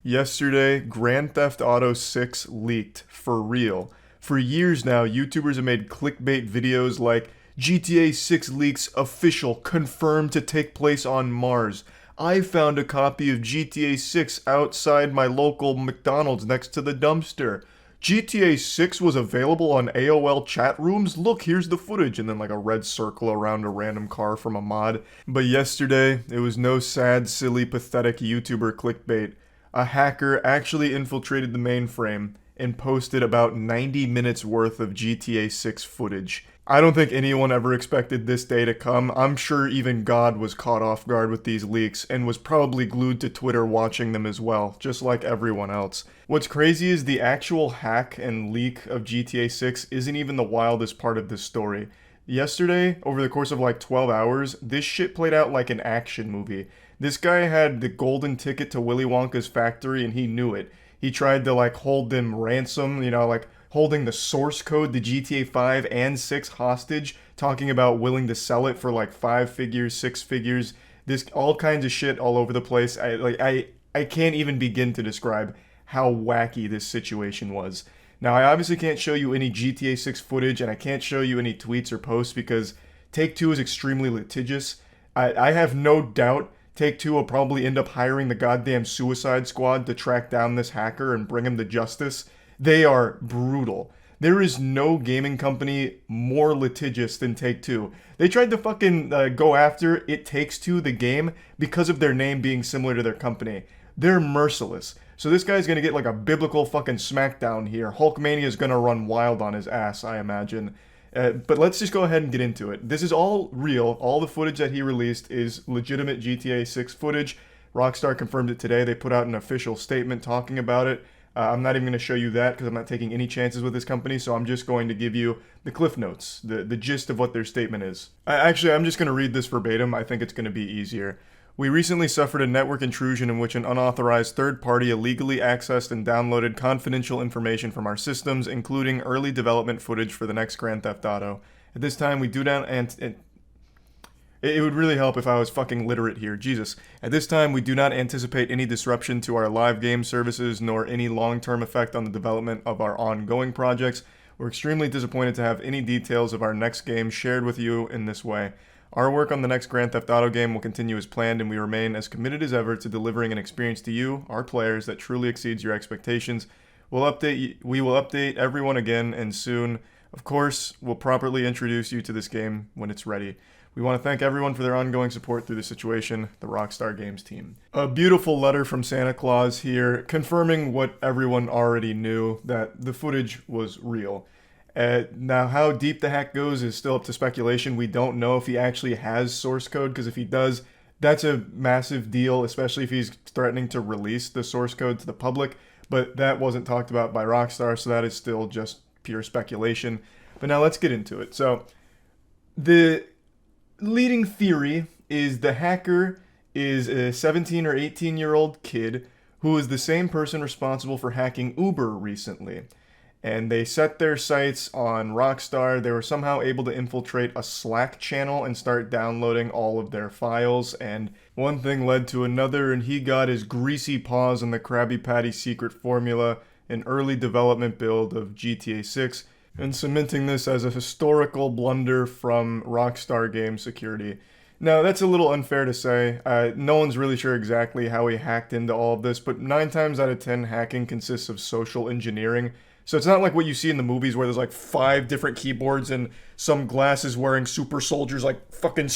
Yesterday, Grand Theft Auto 6 leaked for real. For years now, YouTubers have made clickbait videos like GTA 6 leaks official, confirmed to take place on Mars. I found a copy of GTA 6 outside my local McDonald's next to the dumpster. GTA 6 was available on AOL chat rooms. Look, here's the footage. And then, like, a red circle around a random car from a mod. But yesterday, it was no sad, silly, pathetic YouTuber clickbait. A hacker actually infiltrated the mainframe and posted about 90 minutes worth of GTA 6 footage. I don't think anyone ever expected this day to come. I'm sure even God was caught off guard with these leaks and was probably glued to Twitter watching them as well, just like everyone else. What's crazy is the actual hack and leak of GTA 6 isn't even the wildest part of this story. Yesterday, over the course of like 12 hours, this shit played out like an action movie. This guy had the golden ticket to Willy Wonka's factory and he knew it. He tried to like hold them ransom, like holding the source code to GTA 5 and 6 hostage, talking about willing to sell it for like 5 figures, 6 figures, this all kinds of shit all over the place. I can't even begin to describe how wacky this situation was. Now, I obviously can't show you any GTA 6 footage and I can't show you any tweets or posts because Take-Two is extremely litigious. I have no doubt Take-Two will probably end up hiring the goddamn Suicide Squad to track down this hacker and bring him to justice. They are brutal. There is no gaming company more litigious than Take-Two. They tried to fucking go after It Takes Two, the game, because of their name being similar to their company. They're merciless. So this guy's gonna get like a biblical fucking smackdown here. Hulkmania is gonna run wild on his ass, I imagine. But let's just go ahead and get into it. This is all real. All the footage that he released is legitimate GTA 6 footage. Rockstar confirmed it today. They put out an official statement talking about it. I'm not even going to show you that because I'm not taking any chances with this company, so I'm just going to give you the cliff notes, the gist of what their statement is. Actually, I'm just going to read this verbatim. I think it's going to be easier. We recently suffered a network intrusion in which an unauthorized third party illegally accessed and downloaded confidential information from our systems, including early development footage for the next Grand Theft Auto. At this time, we do not it would really help if I was fucking literate here. Jesus. At this time, we do not anticipate any disruption to our live game services nor any long-term effect on the development of our ongoing projects. We're extremely disappointed to have any details of our next game shared with you in this way. Our work on the next Grand Theft Auto game will continue as planned, and we remain as committed as ever to delivering an experience to you, our players, that truly exceeds your expectations. We will update everyone again, and soon, of course, we'll properly introduce you to this game when it's ready. We want to thank everyone for their ongoing support through the situation, the Rockstar Games team. A beautiful letter from Santa Claus here, confirming what everyone already knew, that the footage was real. Now, how deep the hack goes is still up to speculation. We don't know if he actually has source code, because if he does, that's a massive deal, especially if he's threatening to release the source code to the public. But that wasn't talked about by Rockstar, so that is still just pure speculation. But now let's get into it. So, the leading theory is the hacker is a 17 or 18-year-old kid who is the same person responsible for hacking Uber recently. And they set their sights on Rockstar. They were somehow able to infiltrate a Slack channel and start downloading all of their files. And one thing led to another, and he got his greasy paws on the Krabby Patty secret formula, an early development build of GTA 6, and cementing this as a historical blunder from Rockstar Game security. Now, that's a little unfair to say. No one's really sure exactly how he hacked into all of this, but 9 times out of 10, hacking consists of social engineering. So it's not like what you see in the movies where there's like 5 different keyboards and some glasses wearing super soldiers like fucking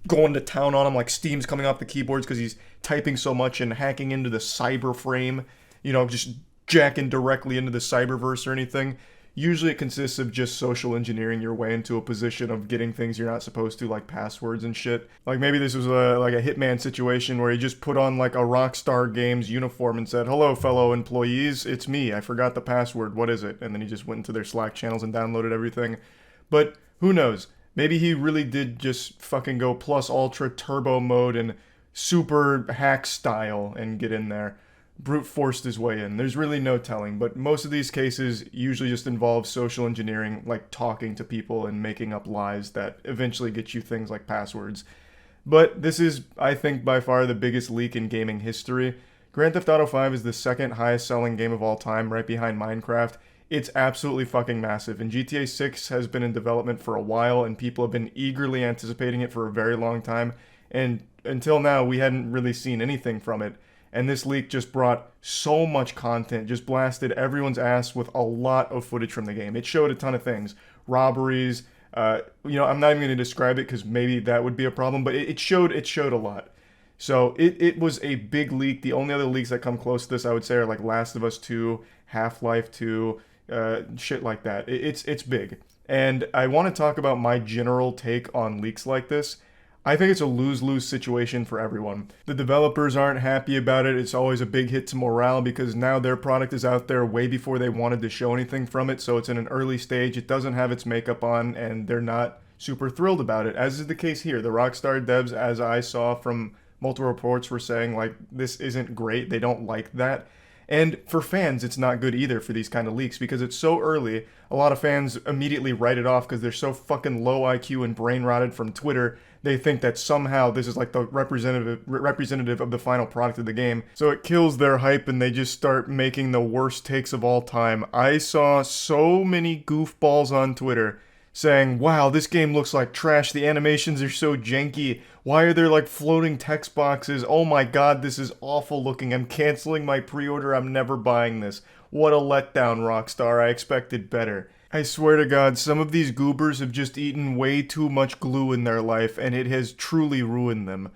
going to town on him, like steam's coming off the keyboards because he's typing so much and hacking into the cyber frame, just jacking directly into the cyberverse or anything. Usually it consists of just social engineering your way into a position of getting things you're not supposed to, like passwords and shit. Like maybe this was like a Hitman situation where he just put on like a Rockstar Games uniform and said, "Hello, fellow employees, it's me. I forgot the password. What is it?" And then he just went into their Slack channels and downloaded everything. But who knows? Maybe he really did just fucking go plus ultra turbo mode and super hack style and get in there. Brute forced his way in. There's really no telling, but most of these cases usually just involve social engineering, like talking to people and making up lies that eventually get you things like passwords. But this is, I think, by far the biggest leak in gaming history. Grand Theft Auto 5 is the second highest selling game of all time, right behind Minecraft. It's absolutely fucking massive, and GTA 6 has been in development for a while, and people have been eagerly anticipating it for a very long time, and until now, we hadn't really seen anything from it. And this leak just brought so much content, just blasted everyone's ass with a lot of footage from the game. It showed a ton of things, robberies. I'm not even going to describe it because maybe that would be a problem, but it showed a lot. So it was a big leak. The only other leaks that come close to this, I would say, are like Last of Us 2, Half-Life 2, shit like that. It's big. And I want to talk about my general take on leaks like this. I think it's a lose-lose situation for everyone. The developers aren't happy about it. It's always a big hit to morale because now their product is out there way before they wanted to show anything from it. So it's in an early stage. It doesn't have its makeup on and they're not super thrilled about it, as is the case here. The Rockstar devs, as I saw from multiple reports, were saying like, this isn't great. They don't like that. And for fans, it's not good either for these kind of leaks because it's so early. A lot of fans immediately write it off because they're so fucking low IQ and brain rotted from Twitter. They think that somehow this is like the representative of the final product of the game. So it kills their hype and they just start making the worst takes of all time. I saw so many goofballs on Twitter saying, wow, this game looks like trash. The animations are so janky. Why are there like floating text boxes? Oh my god, this is awful looking. I'm canceling my pre-order. I'm never buying this. What a letdown, Rockstar. I expected better. I swear to God, some of these goobers have just eaten way too much glue in their life, and it has truly ruined them.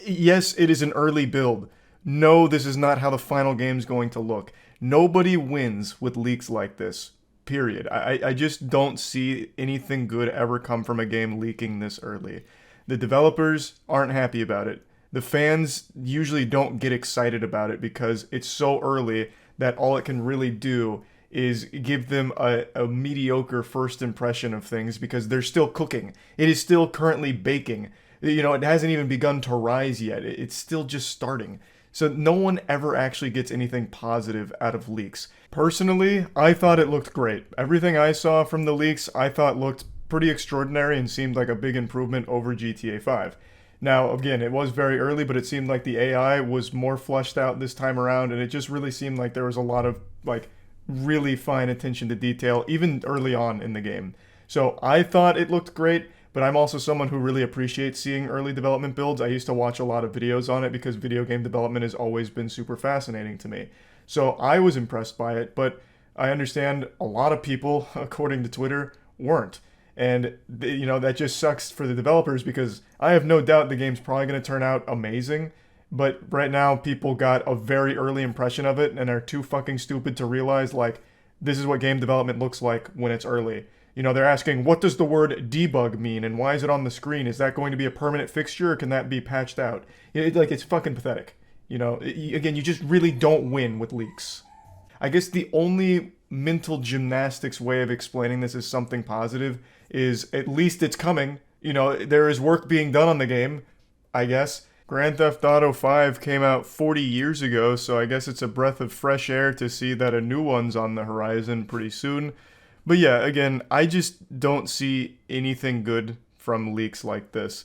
Yes, it is an early build. No, this is not how the final game's going to look. Nobody wins with leaks like this. Period. I just don't see anything good ever come from a game leaking this early. The developers aren't happy about it. The fans usually don't get excited about it because it's so early that all it can really do is give them a mediocre first impression of things because they're still cooking. It is still currently baking. It hasn't even begun to rise yet. It's still just starting. So no one ever actually gets anything positive out of leaks. Personally, I thought it looked great. Everything I saw from the leaks, I thought looked pretty extraordinary and seemed like a big improvement over GTA 5. Now, again, it was very early, but it seemed like the AI was more fleshed out this time around, and it just really seemed like there was a lot of, like, really fine attention to detail, even early on in the game. So I thought it looked great, but I'm also someone who really appreciates seeing early development builds. I used to watch a lot of videos on it because video game development has always been super fascinating to me. So I was impressed by it, but I understand a lot of people, according to Twitter, weren't. And, that just sucks for the developers because I have no doubt the game's probably going to turn out amazing. But right now, people got a very early impression of it and are too fucking stupid to realize, like, this is what game development looks like when it's early. They're asking, what does the word debug mean and why is it on the screen? Is that going to be a permanent fixture or can that be patched out? It's fucking pathetic. Again, you just really don't win with leaks. I guess the only mental gymnastics way of explaining this as something positive is at least it's coming. There is work being done on the game, I guess. Grand Theft Auto 5 came out 40 years ago, so I guess it's a breath of fresh air to see that a new one's on the horizon pretty soon. But yeah, again, I just don't see anything good from leaks like this.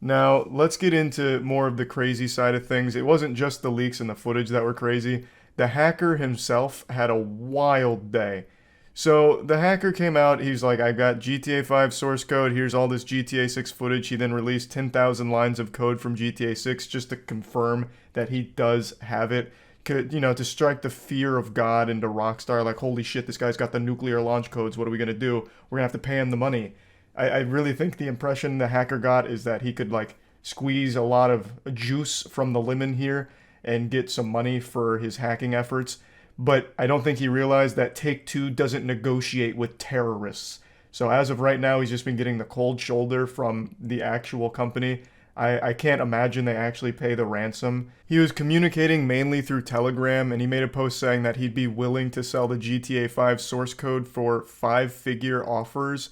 Now, let's get into more of the crazy side of things. It wasn't just the leaks and the footage that were crazy. The hacker himself had a wild day. So the hacker came out, he's like, I got GTA 5 source code, here's all this GTA 6 footage. He then released 10,000 lines of code from GTA 6 just to confirm that he does have it. To strike the fear of God into Rockstar, like, holy shit, this guy's got the nuclear launch codes, what are we going to do? We're going to have to pay him the money. I really think the impression the hacker got is that he could, like, squeeze a lot of juice from the lemon here and get some money for his hacking efforts. But I don't think he realized that Take-Two doesn't negotiate with terrorists. So as of right now, he's just been getting the cold shoulder from the actual company. I can't imagine they actually pay the ransom. He was communicating mainly through Telegram, and he made a post saying that he'd be willing to sell the GTA 5 source code for 5-figure offers.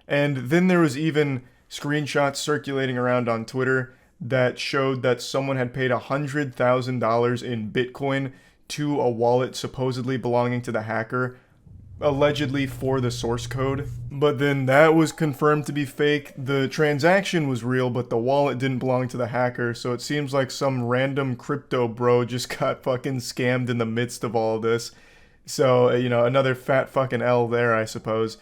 And then there was even screenshots circulating around on Twitter that showed that someone had paid $100,000 in Bitcoin to a wallet supposedly belonging to the hacker. allegedly for the source code. But then that was confirmed to be fake. The transaction was real, but the wallet didn't belong to the hacker. So it seems like some random crypto bro just got fucking scammed in the midst of all of this. So, another fat fucking L there, I suppose.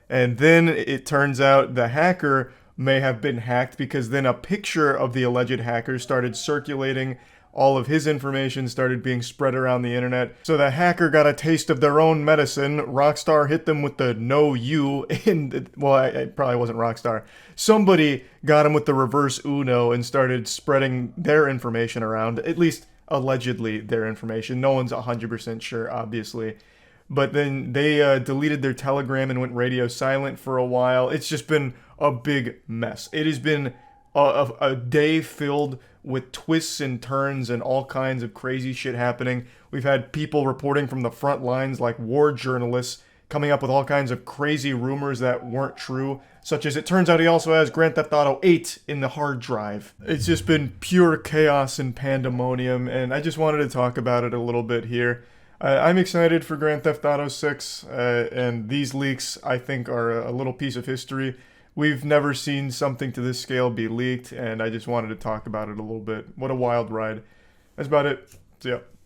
And then it turns out the hacker may have been hacked because then a picture of the alleged hacker started circulating. All of his information started being spread around the internet. So the hacker got a taste of their own medicine. Rockstar hit them with the no you. It probably wasn't Rockstar. Somebody got him with the reverse Uno and started spreading their information around. At least allegedly their information. No one's 100% sure, obviously. But then they deleted their Telegram and went radio silent for a while. It's just been a big mess. It has been a day filled with twists and turns and all kinds of crazy shit happening. We've had people reporting from the front lines, like war journalists, coming up with all kinds of crazy rumors that weren't true, such as it turns out he also has Grand Theft Auto 8 in the hard drive. It's just been pure chaos and pandemonium, and I just wanted to talk about it a little bit here. I'm excited for Grand Theft Auto 6, and these leaks, I think, are a little piece of history. We've never seen something to this scale be leaked, and I just wanted to talk about it a little bit. What a wild ride. That's about it. See ya.